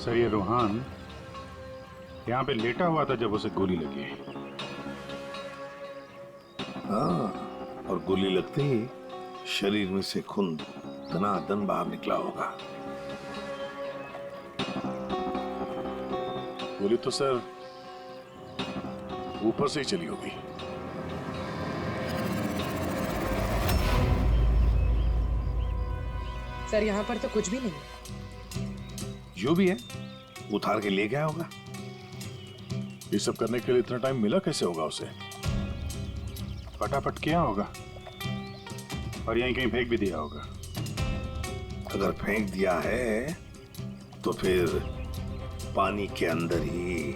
Sir ये रूहान यहाँ पे लेटा हुआ था जब उसे गोली लगी। हाँ, और गोली लगते ही शरीर में से खून दनादन बाहर निकला होगा। गोली तो सर ऊपर से ही चली होगी। सर यहाँ पर तो कुछ भी नहीं। जो भी है उतार के ले गया होगा। ये सब करने के लिए इतना टाइम मिला कैसे होगा उसे? फटाफट किया होगा और यहीं कहीं फेंक भी दिया होगा। अगर फेंक दिया है तो फिर पानी के अंदर ही।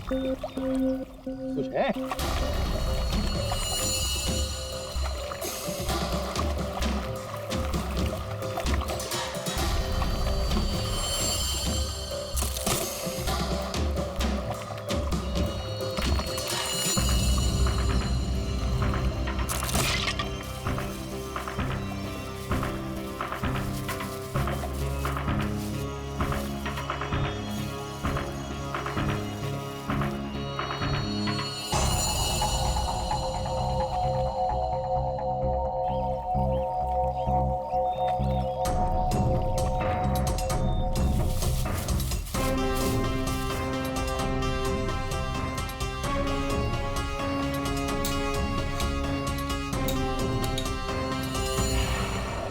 कुछ है?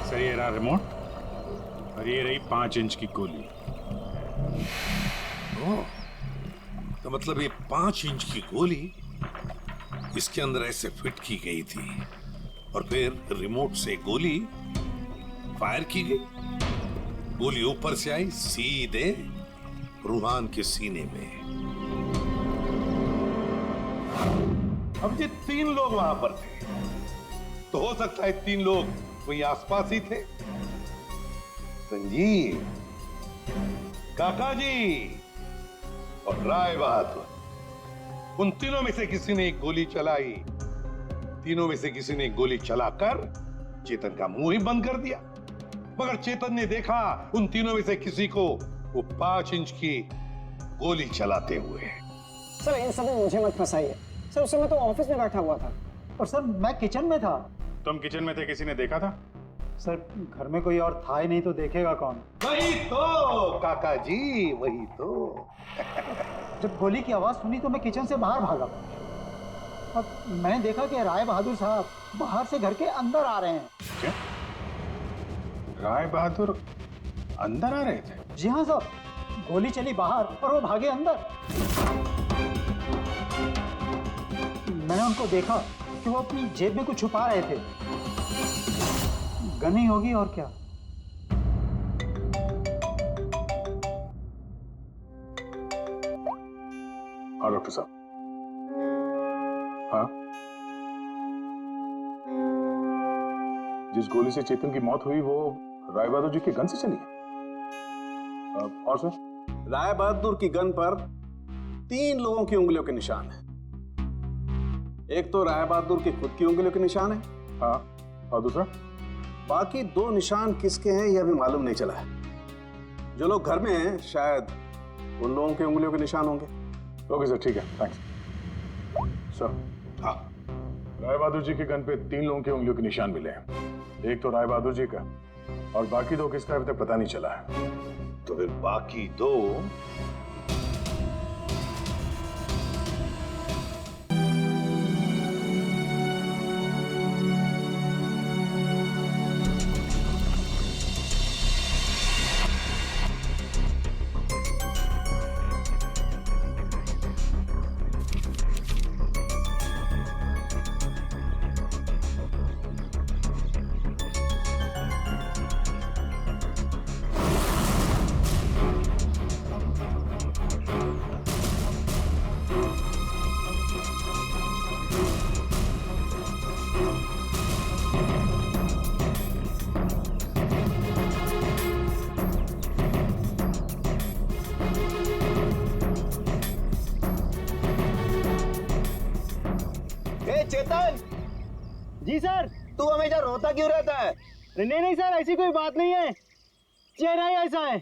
सर ये रहा रिमोट और ये रही 5 इंच की गोली। ओह, तो मतलब ये 5 इंच की गोली इसके अंदर ऐसे फिट की गई थी और फिर रिमोट से गोली फायर की गई। गोली ऊपर से आई सीधे रूहान के सीने में। अब ये 3 लोग वहां पर थे, तो हो सकता है 3 लोग वहीं आसपास ही थे। संजीव, काका जी और राय बहादुर, उन तीनों में से किसी ने एक गोली चलाई। तीनों में से किसी ने एक गोली चलाकर चेतन का मुंह ही बंद कर दिया, मगर चेतन ने देखा उन तीनों में से किसी को वो 5 इंच की गोली चलाते हुए। सर इन सब में मुझे मत फंसाइए। सर उस समय तो ऑफिस में बैठा हुआ था। और सर मैं किचन में था। तुम किचन में थे, किसी ने देखा था? सर घर में कोई और था ही नहीं तो देखेगा कौन। वही तो काका जी, वही तो। जब गोली की आवाज सुनी तो मैं किचन से बाहर भागा और मैंने देखा कि राय बहादुर साहब बाहर से घर के अंदर आ रहे हैं। क्या? राय बहादुर अंदर आ रहे थे? जी हाँ सर, गोली चली बाहर और वो भागे अंदर। मैंने उनको देखा कि वो अपनी जेब में कुछ छुपा रहे थे। गन ही होगी और क्या। हाँ डॉक्टर साहब। हाँ, जिस गोली से चेतन की मौत हुई वो राय बहादुर जी के गन से चली है। और सर? राय बहादुर की गन पर 3 लोगों की उंगलियों के निशान है। एक तो राय बहादुर की खुद की उंगलियों के निशान है। हाँ, और दूसरा? बाकी 2 निशान किसके हैं यह भी मालूम नहीं चला है। जो लोग घर में हैं शायद उन लोगों के उंगलियों के निशान होंगे। ओके सर, ठीक है, थैंक्स सर। हाँ, राय बहादुर जी के गन पे 3 लोगों की उंगलियों के निशान मिले हैं। एक तो राय बहादुर जी का और बाकी 2 किसका अभी तक पता नहीं चला है। तो फिर बाकी 2 चेतन जी सर, तू हमेशा रोता क्यों रहता है? नहीं नहीं सर, ऐसी कोई बात नहीं है, चेहरा ही ऐसा है।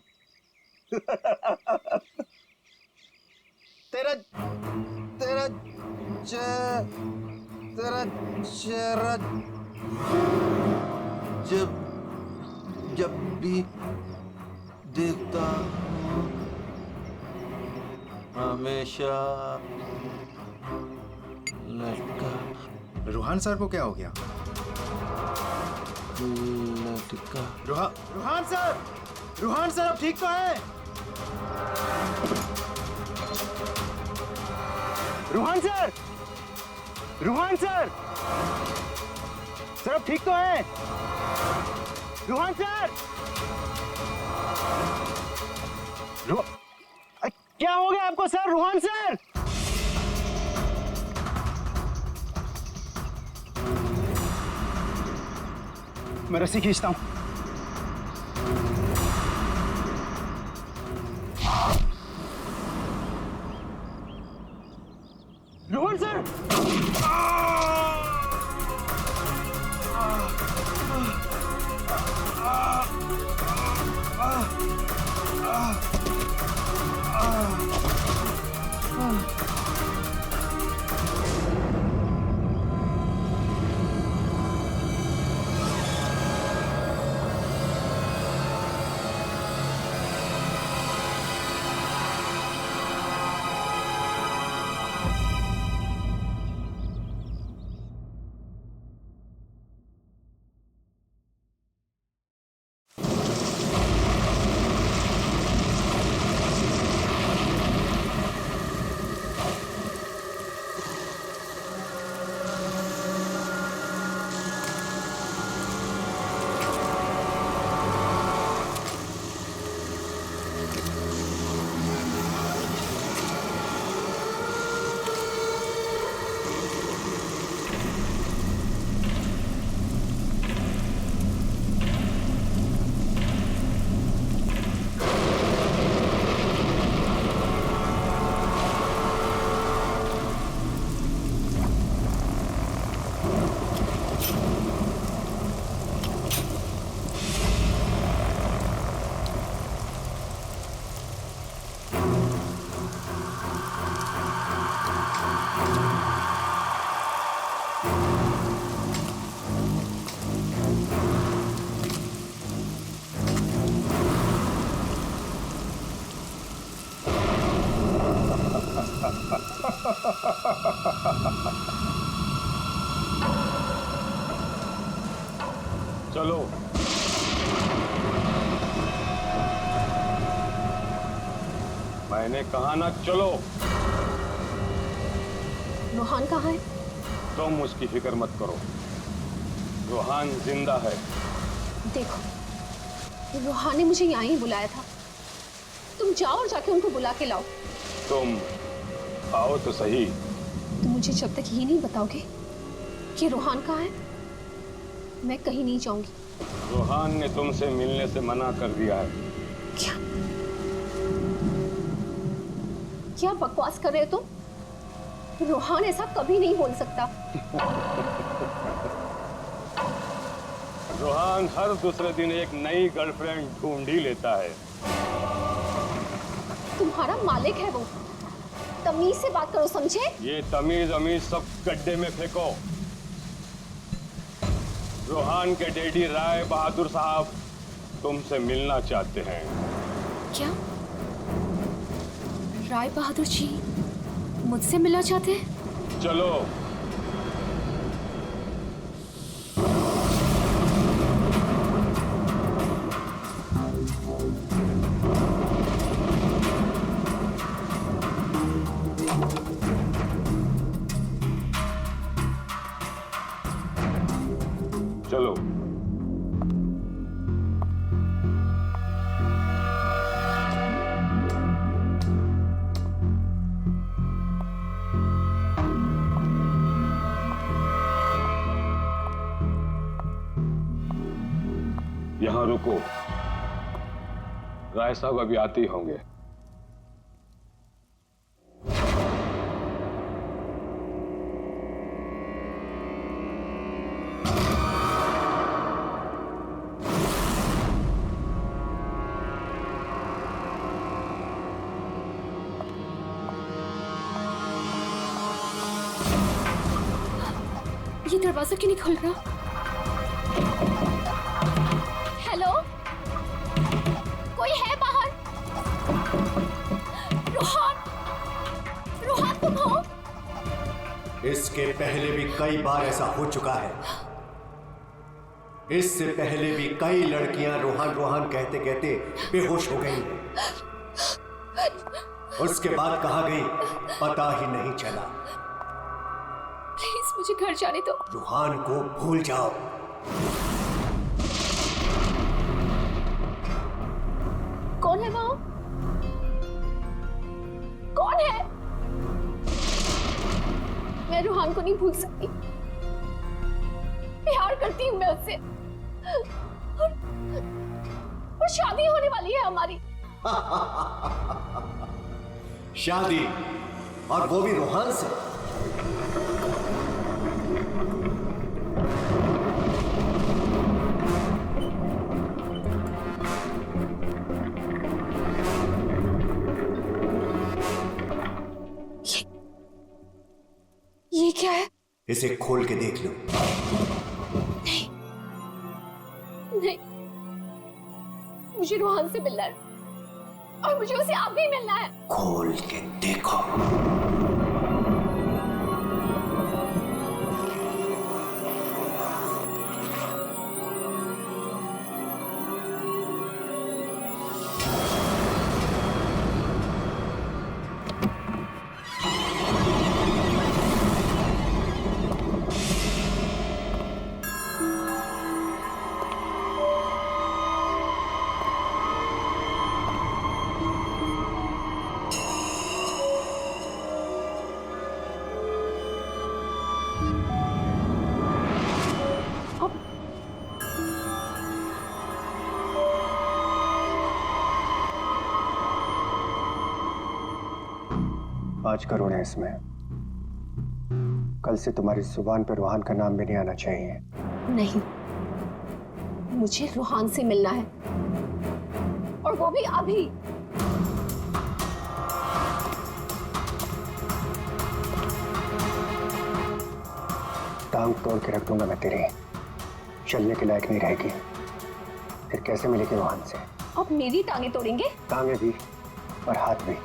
तेरा तेरा तेरा चेहरा जब भी देखता हूँ हमेशा लड़का। रूहान सर को क्या हो गया? लड़का। रूहान सर अब ठीक तो है? रूहान सर अब ठीक तो है? रूहान सर, क्या हो गया आपको सर? रूहान सर, मैं रस्सी खींचता हूं। रोहन सर, चलो मैंने कहा ना चलो। रूहान कहाँ है? तुम उसकी फिक्र मत करो, रूहान जिंदा है। देखो, रूहान ने मुझे यहाँ ही बुलाया था। तुम जाओ और जाके उनको बुला के लाओ। तुम आओ तो सही। तुम मुझे जब तक ये नहीं बताओगे कि रोहान कहाँ है, मैं कहीं नहीं जाऊंगी। रोहान ने तुमसे मिलने से मना कर दिया है। क्या क्या बकवास कर रहे हो तुम? रोहान ऐसा कभी नहीं बोल सकता। रोहान हर दूसरे दिन एक नई गर्लफ्रेंड ढूंढ ही लेता है। तुम्हारा मालिक है वो, तमीज से बात करो, समझे? ये तमीज अमीज सब गड्ढे में फेंको। रोहान के डैडी राय बहादुर साहब तुमसे मिलना चाहते हैं। क्या राय बहादुर जी मुझसे मिलना चाहते हैं? चलो। चलो। यहां रुको, राय साहब अभी आते ही होंगे। ये दरवाजा क्यों नहीं खुल रहा? हेलो, कोई है बाहर? रोहान, रोहान तुम हो? इसके पहले भी कई बार ऐसा हो चुका है। इससे पहले भी कई लड़कियां रोहान रोहान कहते कहते बेहोश हो गई हैं। उसके बाद कहाँ गई पता ही नहीं चला। प्लीज मुझे घर जाने दो। रोहान को भूल जाओ। कौन है वो? कौन है? मैं रोहान को नहीं भूल सकती। प्यार करती हूँ मैं उससे, और शादी होने वाली है हमारी। शादी, और वो भी रोहान से। ये क्या है? इसे खोल के देख लो। नहीं, नहीं, मुझे रोहान से मिलना है, और मुझे उसे अब भी मिलना है। खोल के देखो। पाँच करोड़ है इसमें। कल से तुम्हारी जुबान पर रोहान का नाम भी नहीं आना चाहिए। नहीं, मुझे रोहान से मिलना है, और वो भी अभी। टांग तोड़ के रख दूंगा मैं तेरी, चलने के लायक नहीं रहेगी। फिर कैसे मिलेगी रोहान से? अब मेरी टांगे तोड़ेंगे? टांगे भी और हाथ भी।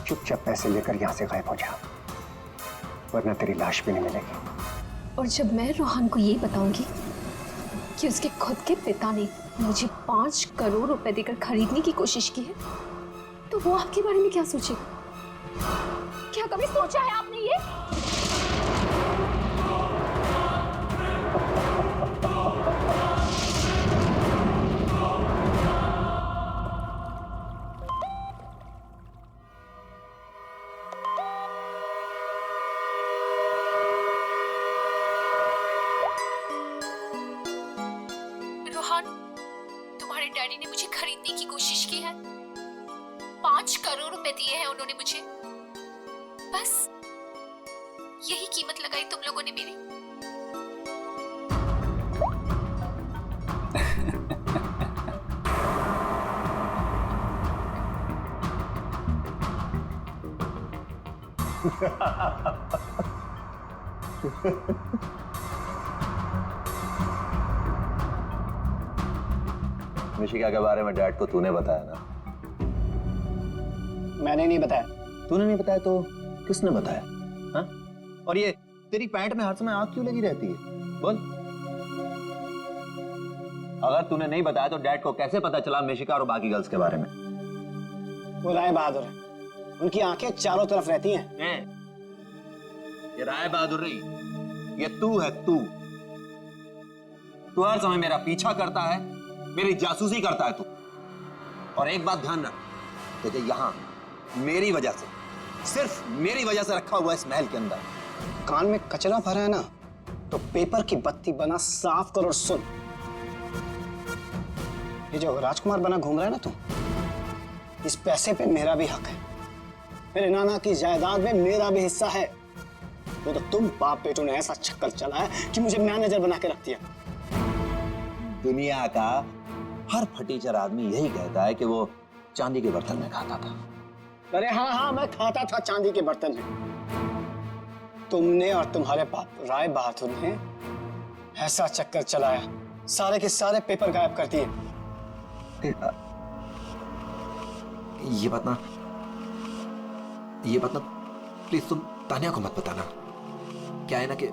चुपचाप पैसे लेकर यहां से गायब हो जा, वरना तेरी लाश भी नहीं मिलेगी। और जब मैं रोहान को ये बताऊंगी कि उसके खुद के पिता ने मुझे 5 करोड़ रुपए देकर खरीदने की कोशिश की है, तो वो आपके बारे में क्या सोचेगा? क्या कभी सोचा है आपने ये? कंपनी ने मुझे खरीदने की कोशिश की है। 5 करोड़ रुपए दिए हैं उन्होंने मुझे। बस यही कीमत लगाई तुम लोगों ने मेरी। मिशिका के बारे में डैड को तूने बताया ना? मैंने नहीं बताया। तूने नहीं बताया तो किसने बताया? हाँ? और ये तेरी पैंट में हर समय आग क्यों लगी रहती है? बोल। अगर तूने नहीं बताया तो डैड को कैसे पता चला मिशिका और बाकी गर्ल्स के बारे में? वो राय बहादुर है, उनकी आंखें चारों तरफ रहती हैं। ये राय बहादुर नहीं, ये तू है। तू हर समय मेरा पीछा करता है, मेरी जासूसी करता है तू। और एक बात ध्यान रख, तुझे यहां मेरी वजह से, सिर्फ मेरी वजह से रखा हुआ इस महल के अंदर। कान में कचरा भरा है ना, तो पेपर की बत्ती बना साफ कर और सुन। ये जो राजकुमार बना घूम रहा है ना तू, इस पैसे पे मेरा भी हक है। मेरे नाना की जायदाद में मेरा भी हिस्सा है। वो तो तुम बाप बेटों ने ऐसा चक्कर चलाया कि मुझे मैनेजर बना के रख दिया। दुनिया का हर फटीचर आदमी यही कहता है कि वो चांदी के बर्तन में खाता था। अरे हाँ, मैं खाता था चांदी के बर्तन में। तुमने और तुम्हारे बाप राय बहादुर ने ऐसा चक्कर चलाया, सारे के सारे पेपर गायब कर दिए। ये बात ना प्लीज तुम तानिया को मत बताना। क्या है ना कि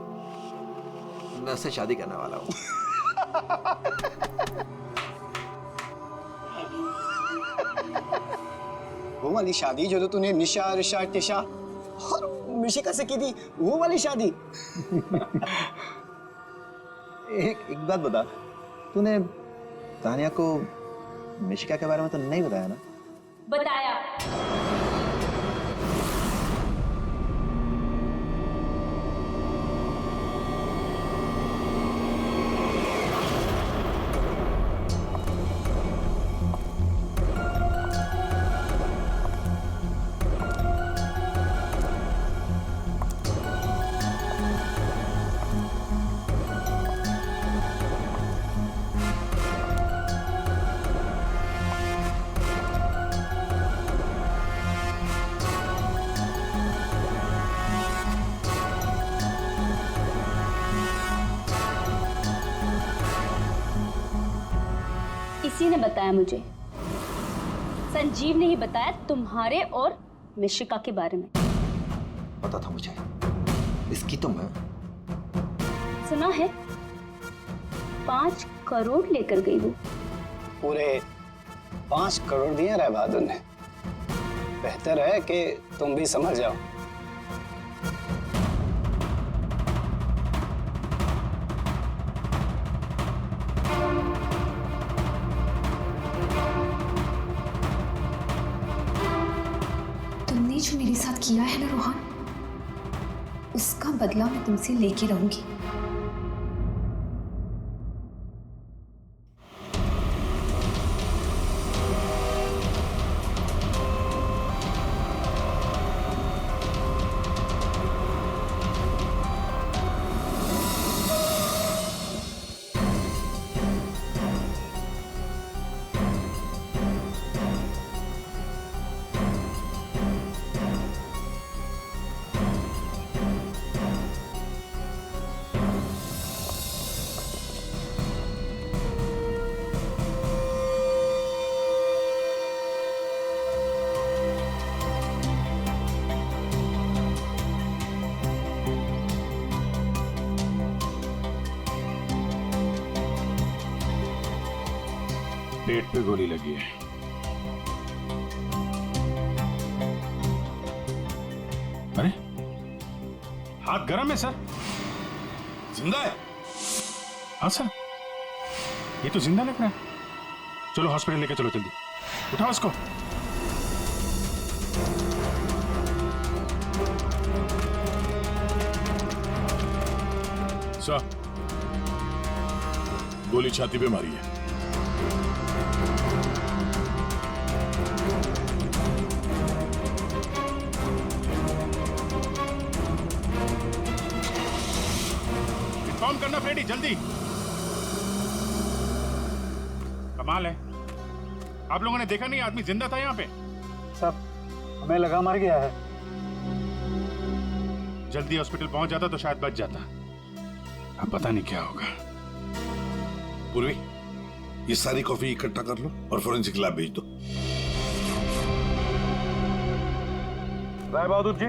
मैं उससे शादी करने वाला हूं। वो वाली शादी जो तो तूने निशा, रिशा, टिशा और मिशिका से की थी, वो वाली शादी। एक बात बता, तूने तानिया को मिशिका के बारे में तो नहीं बताया ना? बताया। इसी ने बताया मुझे। संजीव ने ही बताया तुम्हारे और मिशिका के बारे में। पता था मुझे। इसकी तो मैं सुना है 5 करोड़ लेकर गई वो। पूरे 5 करोड़ दिए राय बहादुर ने। बेहतर है कि तुम भी समझ जाओ। तुमने जो मेरे साथ किया है ना रोहन, उसका बदला मैं तुमसे लेके रहूंगी। पेट पे गोली लगी है। अरे हाथ गर्म है सर। जिंदा है? हाँ सर, ये तो जिंदा लग रहा है। चलो हॉस्पिटल लेके चलो जल्दी। उठाओ इसको। सर, गोली छाती पे मारी है। इन्फॉर्म करना फ्रेडी, जल्दी। कमाल है, आप लोगों ने देखा नहीं आदमी जिंदा था यहाँ पे? सब हमें लगा मर गया है। जल्दी हॉस्पिटल पहुंच जाता तो शायद बच जाता। अब पता नहीं क्या होगा। पूर्वी, ये सारी कॉफी इकट्ठा कर लो और फोरेंसिक लैब भेज दो। राय बहादुर जी,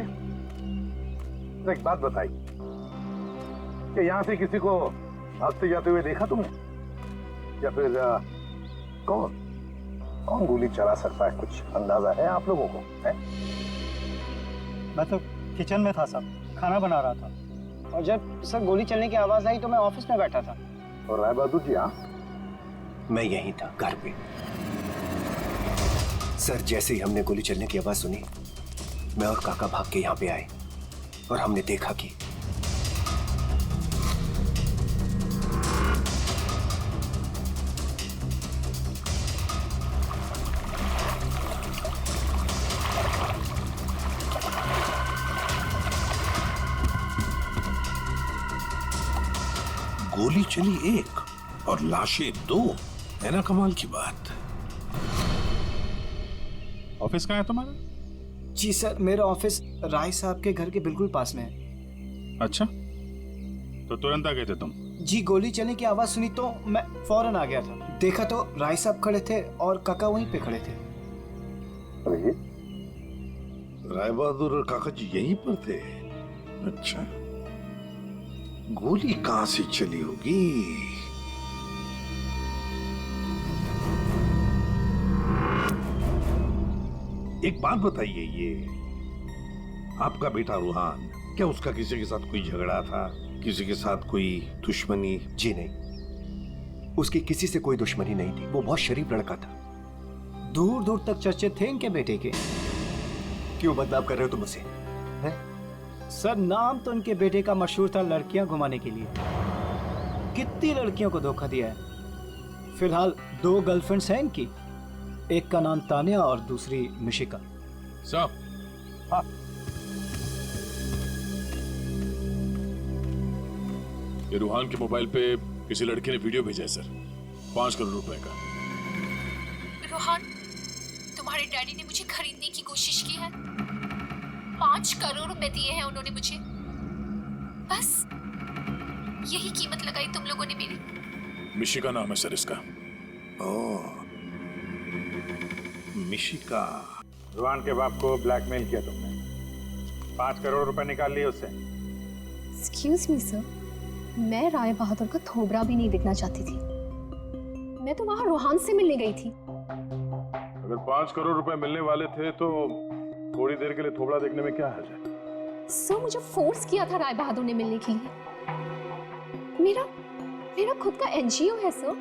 एक बात बताइए कि यहां से किसी को भागते जाते हुए देखा तुमने, या फिर कौन कौन गोली चला सकता है, कुछ अंदाजा है आप लोगों को? है? मैं तो किचन में था साहब, खाना बना रहा था। और जब सर गोली चलने की आवाज आई तो मैं ऑफिस में बैठा था। और राय बहादुर जी आप? मैं यहीं था, घर पे। सर, जैसे ही हमने गोली चलने की आवाज सुनी, मैं और काका भाग के यहाँ पे आए और हमने देखा कि गोली चली एक और लाशें दो, है ना कमाल की बात। ऑफिस कहाँ है तुम्हारा? जी सर, मेरा ऑफिस राय साहब के घर के बिल्कुल पास में है। अच्छा, तो तुरंत आ गए थे तुम? जी, गोली चलने की आवाज सुनी तो मैं फौरन आ गया था। देखा तो राय साहब खड़े थे और काका वहीं पे खड़े थे। राय बहादुर और काका जी यहीं पर थे? अच्छा, गोली कहां से चली होगी? एक बात बताइए, ये आपका बेटा रूहान, क्या उसका किसी के साथ कोई झगड़ा था, किसी के साथ कोई दुश्मनी? जी नहीं, उसकी किसी से कोई दुश्मनी नहीं थी। वो बहुत शरीफ लड़का था। दूर दूर तक चर्चे थे इनके बेटे के। क्यों बदनाम कर रहे हो तुम उसे? सर, नाम तो इनके बेटे का मशहूर था लड़कियां घुमाने के लिए। कितनी लड़कियों को धोखा दिया है। फिलहाल 2 गर्लफ्रेंड्स हैं इनकी, एक का नाम तानिया और दूसरी मिशिका। साहब, हाँ, ये रूहान के मोबाइल पे किसी लड़के ने वीडियो भेजा है सर, 5 करोड़ रुपए का। रोहन, तुम्हारे डैडी ने मुझे खरीदने की कोशिश की है। 5 करोड़ रुपए दिए हैं उन्होंने मुझे। बस यही कीमत लगाई तुम लोगों ने मेरी। मिशिका नाम है सर इसका। ओह, मिशिका। रुहान के बाप को ब्लैकमेल किया तुमने, 5 करोड़ रुपए निकाल लिए उससे। एक्सक्यूज मी सर, मैं राय बहादुर का थोबड़ा भी नहीं दिखना चाहती थी। मैं तो वहां रोहान से मिलने गई थी। अगर 5 करोड़ रुपए मिलने वाले थे तो थोड़ी देर के लिए थोबड़ा देखने में क्या हर्ज है? सर, मुझे फोर्स किया था राय बहादुर ने मिलने के लिए। मेरा खुद का एनजीओ है सर,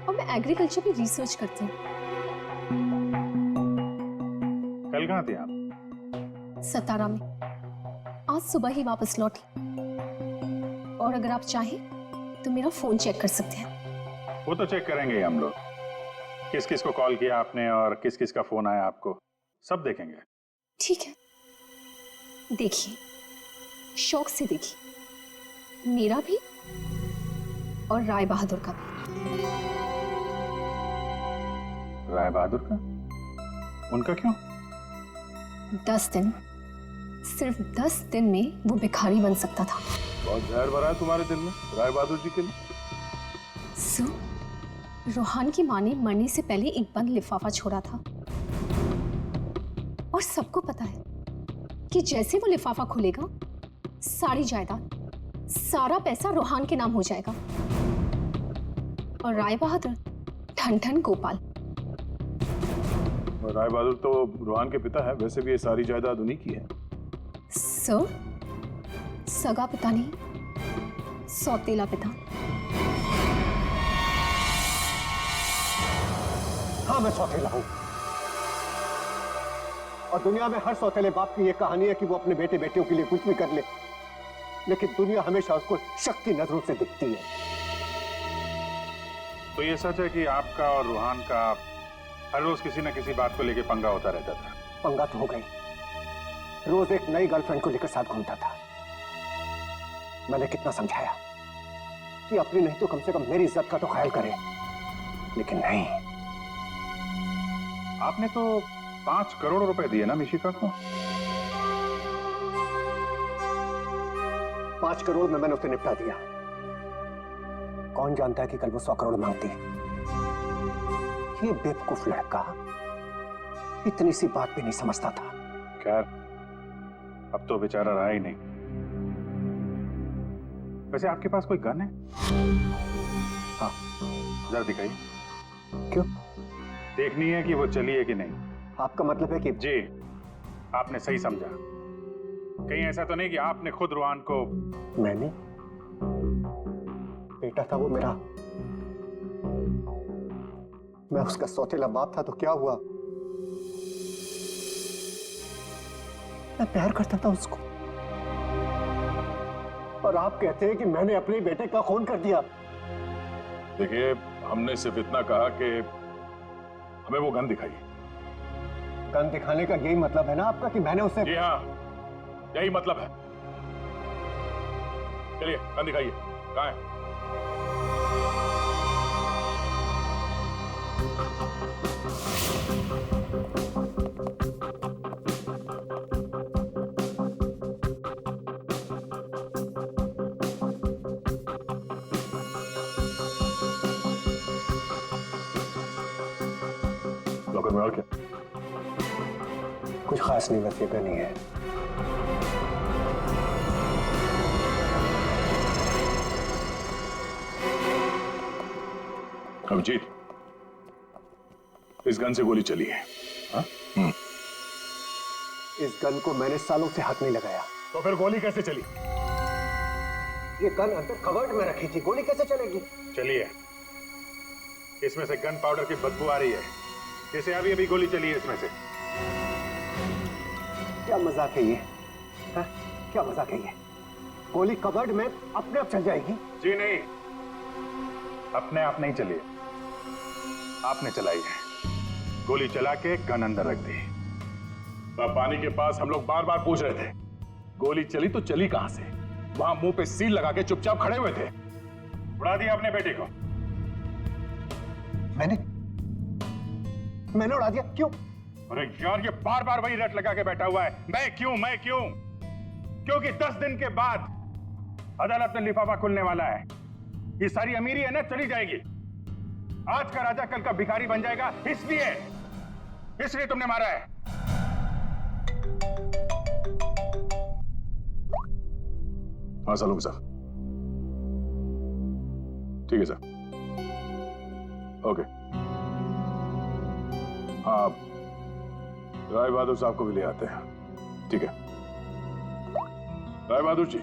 और मैं एग्रीकल्चर पे रिसर्च करती हूँ। कल कहाँ थे आप? सतारा में। आज सुबह ही वापस लौटी। और अगर आप चाहें तो मेरा फोन चेक कर सकते हैं। वो तो चेक करेंगे हम लोग, किस किस को कॉल किया आपने और किस किस का फोन आया आपको, सब देखेंगे। ठीक है, देखिए, शौक से देखिए, मेरा भी और राय बहादुर का भी। राय बहादुर का? उनका क्यों? 10 दिन, सिर्फ 10 दिन में वो भिखारी बन सकता था। बहुत जहर भरा है तुम्हारे दिल में राय बहादुर जी के लिए। सो, रोहान की माँ ने मरने से पहले एक बंद लिफाफा छोड़ा था, और सबको पता है कि जैसे वो लिफाफा खुलेगा, सारी जायदाद, सारा पैसा रोहान के नाम हो जाएगा। और राय बहादुर ठन ठन गोपाल। राय बहादुर तो रोहान के पिता है, वैसे भी ये सारी जायदाद उन्हीं की है। सर, सगा पिता नहीं, सौतेला पिता। हाँ, मैं सौतेला हूं, और दुनिया में हर सौतेले बाप की यह कहानी है कि वो अपने बेटे बेटियों के लिए कुछ भी कर ले, लेकिन दुनिया हमेशा उसको शक की नजरों से दिखती है। तो ये सच है कि आपका और रूहान का हर रोज किसी न किसी बात को लेकर पंगा होता रहता था? पंगा तो हो गई, रोज एक नई गर्लफ्रेंड को लेकर साथ घूमता था। मैंने कितना समझाया कि अपनी नहीं तो कम से कम मेरी इज्जत का तो ख्याल करे, लेकिन नहीं। आपने तो 5 करोड़ रुपए दिए ना मिशिका को? 5 करोड़ में मैंने उसे निपटा दिया। कौन जानता है कि कल वो 100 करोड़ मांगती। ये बेवकूफ लड़का इतनी सी बात भी नहीं समझता था। खैर, अब तो बेचारा रहा ही नहीं। वैसे आपके पास कोई गन है? हाँ। जरा दिखाइए। क्यों? देखनी है कि वो चली है कि नहीं। आपका मतलब है कि? जी, आपने सही समझा। कहीं ऐसा तो नहीं कि आपने खुद रूहान को? मैंने? बेटा था वो मेरा, मैं उसका सौतेला बाप था, तो क्या हुआ? मैं प्यार करता था उसको, और आप कहते हैं कि मैंने अपने बेटे का खून कर दिया। देखिए, हमने सिर्फ इतना कहा कि हमें वो गन दिखाइए। गन दिखाने का यही मतलब है ना आपका कि मैंने उसे? जी हाँ, यही मतलब है। चलिए, गन दिखाइए। कहाँ है? लॉकर में और क्या? कुछ खास नहीं, बस ये गन ही है। अभिजीत, इस गन से गोली चली है। हाँ? इस गन को मैंने सालों से हाथ नहीं लगाया। तो फिर गोली कैसे चली? ये गन अंदर कवर्ड में रखी थी, गोली कैसे चलेगी? चलिए, इसमें से गन पाउडर की बदबू आ रही है, जैसे अभी अभी गोली चली है इसमें से। क्या मजाक है ये? हा? क्या मजाक है ये? गोली कवर्ड में अपने आप चल जाएगी? जी नहीं, अपने आप नहीं चली, आपने चलाई है। गोली चला के गन अंदर रख दी। पानी के पास हम लोग बार बार पूछ रहे थे, गोली चली तो चली कहां से? वहां मुंह पे सील लगा के चुपचाप खड़े हुए थे। उड़ा दिया अपने बेटे को। मैंने उड़ा दिया? क्यों? अरे यार, ये बार बार वही रट लगा के बैठा हुआ है, मैं क्यों मैं क्यों? क्योंकि 10 दिन के बाद अदालत में लिफाफा खुलने वाला है। ये सारी अमीरी है ना, चली जाएगी। आज का राजा कल का भिखारी बन जाएगा, इसलिए तुमने मारा है। हाँ सालू सर, ठीक है सर, ओके। हाँ, राय बहादुर साहब को भी ले आते हैं। ठीक है राय बहादुर जी,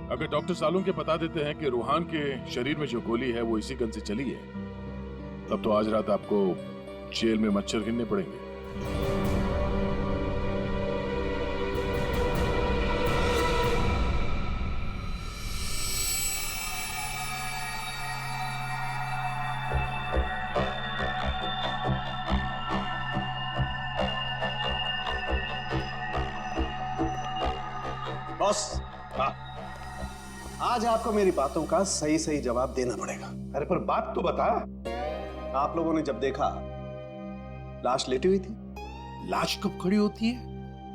अगर डॉक्टर सालून के बता देते हैं कि रूहान के शरीर में जो गोली है वो इसी गन से चली है, तब तो आज रात आपको जेल में मच्छर गिनने पड़ेंगे। बॉस, आज आपको मेरी बातों का सही सही जवाब देना पड़ेगा। अरे पर बात तो बता। आप लोगों ने जब देखा लाश लेटी हुई थी। लाश कब खड़ी होती है?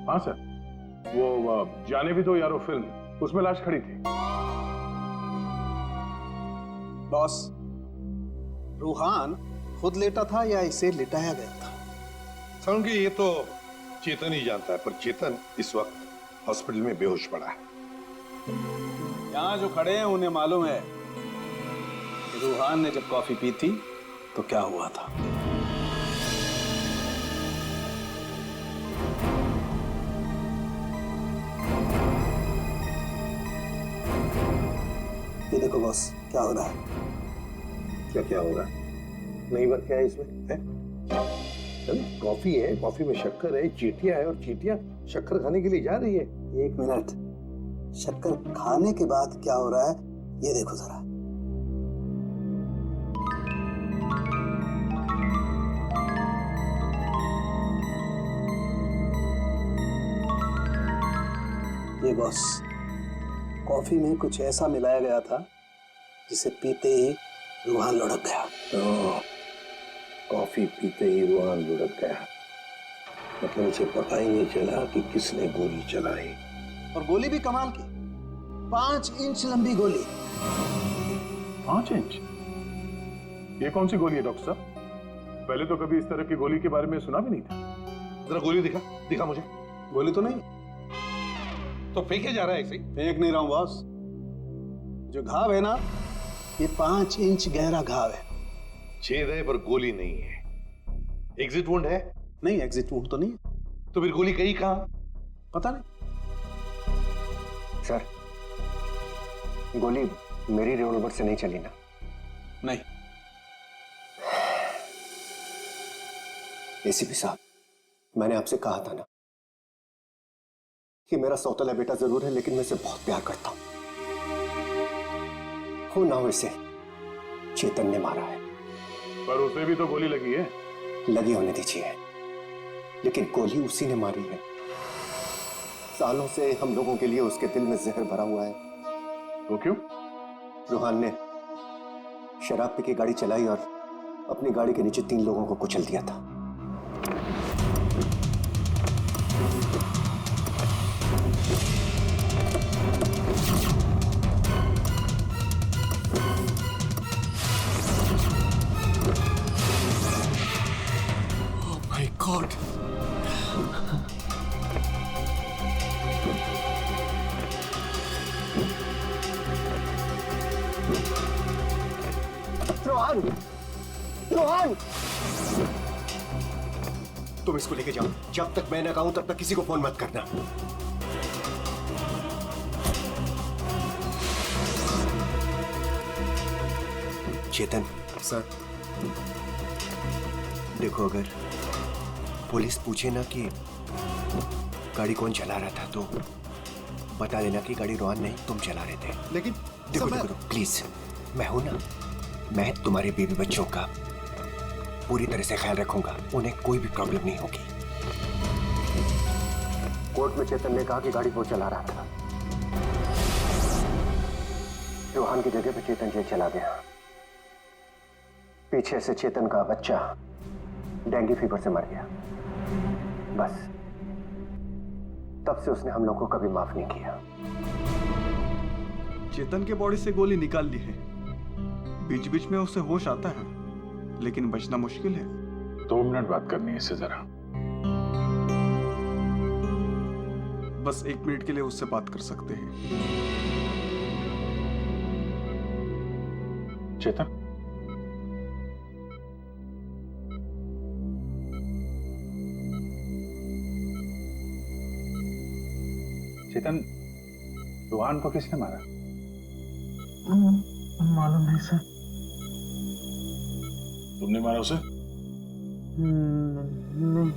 हाँ सर, वो जाने भी दो यारो फिल्म, उसमें लाश खड़ी थी। बॉस, रूहान खुद लेटा था या इसे लिटाया गया था? समझिए, ये तो चेतन ही जानता है, पर चेतन इस वक्त हॉस्पिटल में बेहोश पड़ा है। यहाँ जो खड़े हैं उन्हें मालूम है कि रूहान ने जब कॉफी पी थी तो क्या हुआ था। ये देखो बॉस, क्या हो रहा है? क्या हो रहा है? नई बात क्या है इसमें? है? कॉफी है, कॉफी में शक्कर है, चींटियां है, और चींटियां शक्कर खाने के लिए जा रही है। 1 मिनट, शक्कर खाने के बाद क्या हो रहा है ये देखो जरा। ये बॉस, कॉफी में कुछ ऐसा मिलाया गया था जिसे पीते ही रूहान लुढ़क गया। कॉफी पीते ही रुहान लुढ़क गया, मतलब उसे पता ही नहीं चला कि किसने गोली चलाई। और गोली भी कमाल की, 5 इंच लंबी गोली। 5 इंच? ये कौन सी गोली है डॉक्टर साहब? पहले तो कभी इस तरह की गोली के बारे में सुना भी नहीं था। जरा गोली दिखा मुझे। गोली तो नहीं। तो फेंके जा रहा है ऐसे ही? फेंक नहीं रहा हूं बॉस। जो घाव है ना, ये 5 इंच गहरा घाव है। छेद है पर गोली नहीं है। एग्जिट वुंड है? नहीं, एग्जिट वुंड तो नहीं। तो फिर गोली गई कहां? पता नहीं। सर, गोली मेरी रिवॉल्वर से नहीं चली ना? नहीं। एसीपी साहब, मैंने आपसे कहा था ना कि मेरा सौतेला बेटा जरूर है, लेकिन मैं इसे बहुत प्यार करता हूं। हो ना हो इसे चेतन ने मारा है। पर उसे भी तो गोली लगी है। लगी होने दीजिए, लेकिन गोली उसी ने मारी है। सालों से हम लोगों के लिए उसके दिल में जहर भरा हुआ है। वो क्यों? रूहान ने शराब पी के गाड़ी चलाई और अपनी गाड़ी के नीचे 3 लोगों को कुचल दिया था। गॉड, रोहन, रोहन, तुम इसको लेके जाओ। जब तक मैं ना कहूं तब तक किसी को फोन मत करना। चेतन सर, देखो, अगर पुलिस पूछे ना कि गाड़ी कौन चला रहा था तो बता देना कि गाड़ी रोहन नहीं, तुम चला रहे थे। लेकिन देखो प्लीज, मैं हूं ना, मैं तुम्हारे बीवी बच्चों का पूरी तरह से ख्याल रखूंगा। उन्हें कोई भी प्रॉब्लम नहीं होगी। कोर्ट में चेतन ने कहा कि गाड़ी वो चला रहा था। रोहन की जगह पे चेतन जेल चला गया। पीछे से चेतन का बच्चा डेंगू फीवर से मर गया। बस तब से उसने हम लोगों को कभी माफ नहीं किया। चेतन के बॉडी से गोली निकाल ली है। बीच बीच में उसे होश आता है, लेकिन बचना मुश्किल है। 2 मिनट बात करनी है इससे जरा। बस 1 मिनट के लिए उससे बात कर सकते हैं। चेतन, चेतन, रोहन को किसने मारा? मालूम नहीं सर। तुमने मारा उसे? नहीं।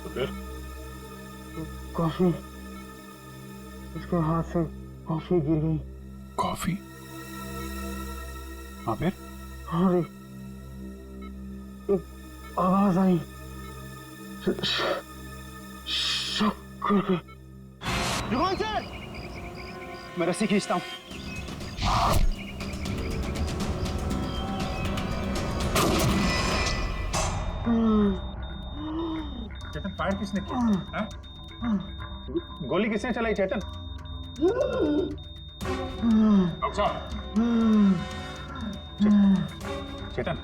तो फिर? कॉफी, उसके हाथ से कॉफी गिर गई। कॉफी? हाँ, फिर? हाँ, एक आवाज आई, शक करके। रोहन सर, मैं रस्सी खींचता हूँ। चेतन, फायर किसने किया? गोली किसने चलाई? चेतन, डॉक्टर साहब, चेतन,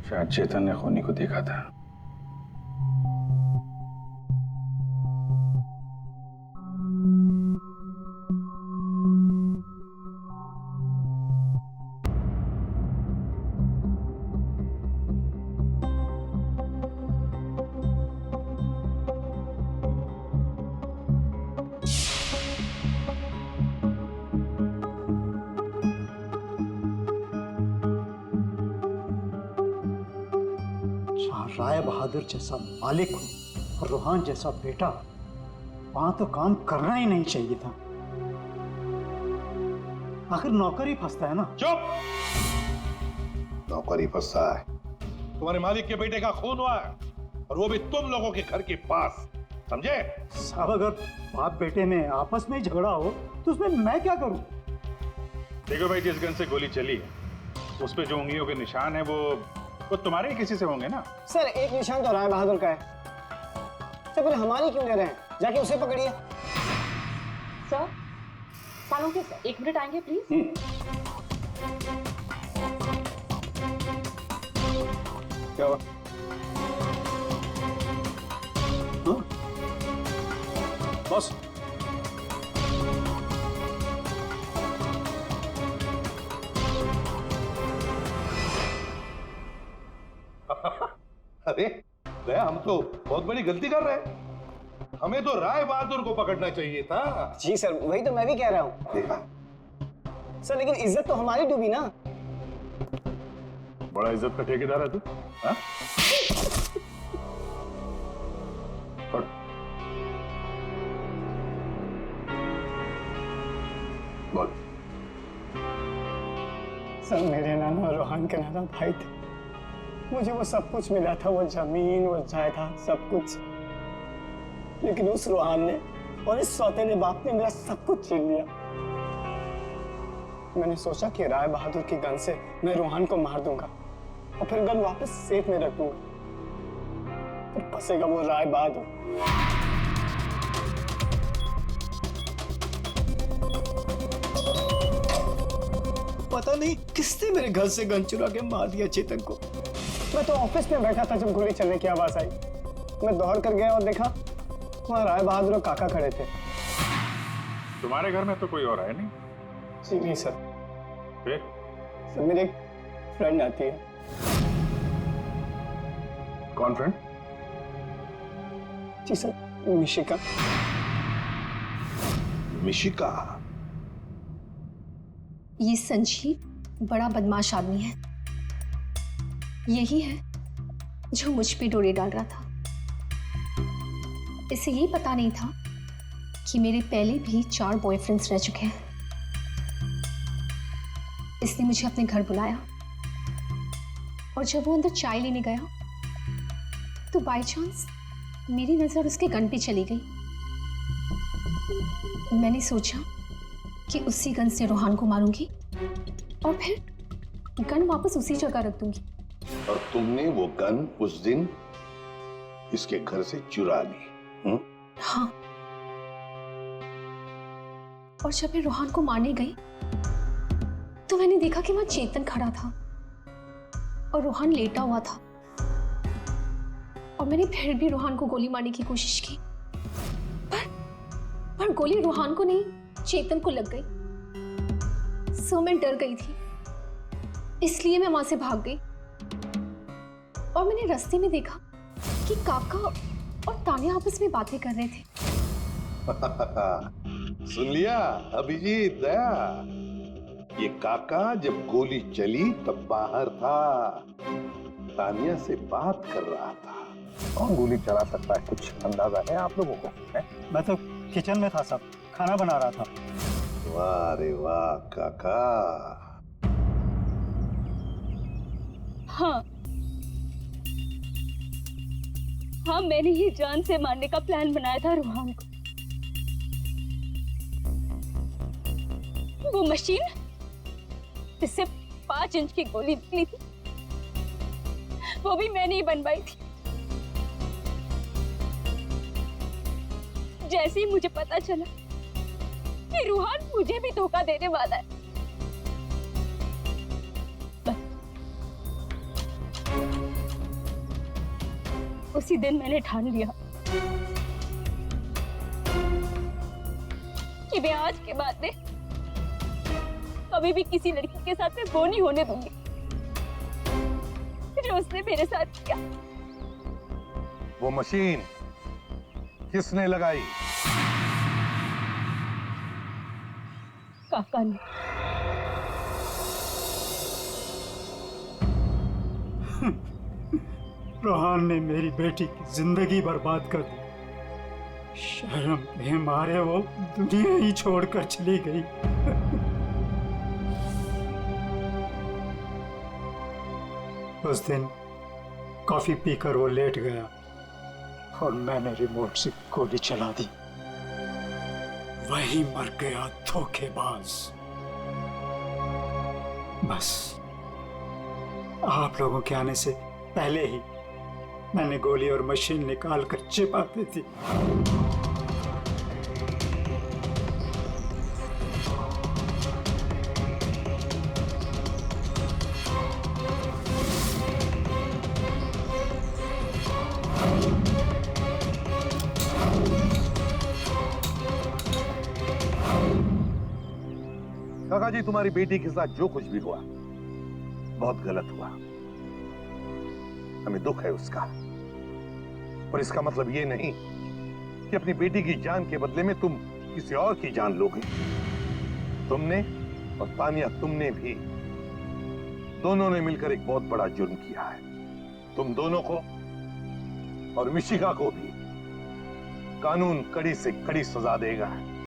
शायद चेतन ने खूनी को देखा था। राय बहादुर जैसा मालिक हो और रूहान जैसा बेटा, वहां तो काम करना ही नहीं चाहिए था। आखिर नौकर ही फंसता है ना। चुप! नौकर ही फंसा है। तुम्हारे मालिक के बेटे का खून हुआ है और वो भी तुम लोगों के घर के पास, समझे? साहब अगर बाप बेटे में आपस में ही झगड़ा हो तो उसमें मैं क्या करूं? देखो भाई, जिस गन से गोली चली है उस पे जो उंगलियों के निशान है वो तुम्हारे ही किसी से होंगे ना। सर एक निशान तो राय बहादुर का है, तो फिर हमारी क्यों ले रहे हैं? जाके उसे पकड़िए। सर सालों सर 1 मिनट आएंगे प्लीज। क्या हुआ? बस अरे दया, हम तो बहुत बड़ी गलती कर रहे हैं। हमें तो राय बहादुर को पकड़ना चाहिए था। जी सर, वही तो मैं भी कह रहा हूँ। देखा सर लेकिन इज्जत तो हमारी डूबी ना। बड़ा इज्जत का ठेकेदार है तू, हाँ? बोल। सर मेरे नाना रोहन के नाना भाई थे, मुझे वो सब कुछ मिला था, वो जमीन, वो जायदाद, सब कुछ। लेकिन उस रोहन ने और इस सौतेले बाप ने मेरा सब कुछ छीन लिया। मैंने सोचा कि राय बहादुर की गन से मैं रोहन को मार दूंगा और फिर गन वापस सेफ में रख दूंगा, फिर फंसेगा वो राय बहादुर। पता नहीं किसने मेरे घर से गन चुरा के मार दिया चेतन को। मैं तो ऑफिस में बैठा था जब गोली चलने की आवाज आई। मैं दौड़ कर गया और देखा वहां राय बहादुर और काका खड़े थे। तुम्हारे घर में तो कोई और है नहीं? जी नहीं सर। फिर? सर मेरी एक फ्रेंड आती है। कौन फ्रेंड? जी सर, मिशिका। मिशिका? ये संजीव बड़ा बदमाश आदमी है। यही है जो मुझ पे डोरे डाल रहा था। इसे ये पता नहीं था कि मेरे पहले भी 4 बॉयफ्रेंड्स रह चुके हैं। इसने मुझे अपने घर बुलाया और जब वो अंदर चाय लेने गया तो बाय चांस मेरी नजर उसके गन पे चली गई। मैंने सोचा कि उसी गन से रोहान को मारूंगी और फिर गन वापस उसी जगह रख दूंगी। और तुमने वो गन उस दिन इसके घर से चुरा ली? हाँ। और जब मैं रोहान को मारने गई तो मैंने देखा कि वहां चेतन खड़ा था और रोहान लेटा हुआ था। और मैंने फिर भी रोहान को गोली मारने की कोशिश की, पर गोली रोहान को नहीं, चेतन को लग गई। सो मैं डर गई थी, इसलिए मैं वहां से भाग गई। और मैंने रास्ते में देखा कि काका और तान्या आपस में बातें कर रहे थे। सुन लिया अभिजीत, दया? ये काका जब गोली चली तब बाहर था, तान्या से बात कर रहा था। कौन गोली चला सकता है, कुछ अंदाजा है आप लोगों को? है? मैं तो किचन में था साहब, खाना बना रहा था। वाह रे वाह काका। हाँ हाँ, मैंने ही जान से मारने का प्लान बनाया था रोहान को। वो मशीन जिससे 5 इंच की गोली निकली थी, वो भी मैंने ही बनवाई थी। जैसे ही मुझे पता चला कि रोहान मुझे भी धोखा देने वाला है, उसी दिन मैंने ठान लिया कि मैं आज के बाद में कभी भी किसी लड़की के साथ में वो नहीं होने दूंगी जो उसने मेरे साथ किया। वो मशीन किसने लगाई? काका ने। रोहान ने मेरी बेटी की जिंदगी बर्बाद कर दी। शर्म के मारे वो दुनिया ही छोड़कर चली गई। उस दिन कॉफी पीकर वो लेट गया और मैंने रिमोट से गोली चला दी। वही मर गया धोखेबाज। बस आप लोगों के आने से पहले ही मैंने गोली और मशीन निकाल कर छिपा दी थी। काका जी, तुम्हारी बेटी के साथ जो कुछ भी हुआ बहुत गलत हुआ। हमें दुख है उसका, पर इसका मतलब ये नहीं कि अपनी बेटी की जान के बदले में तुम किसी और की जान लोगे। तुमने और तानिया, तुमने भी, दोनों ने मिलकर एक बहुत बड़ा जुर्म किया है। तुम दोनों को और मिशिका को भी कानून कड़ी से कड़ी सजा देगा।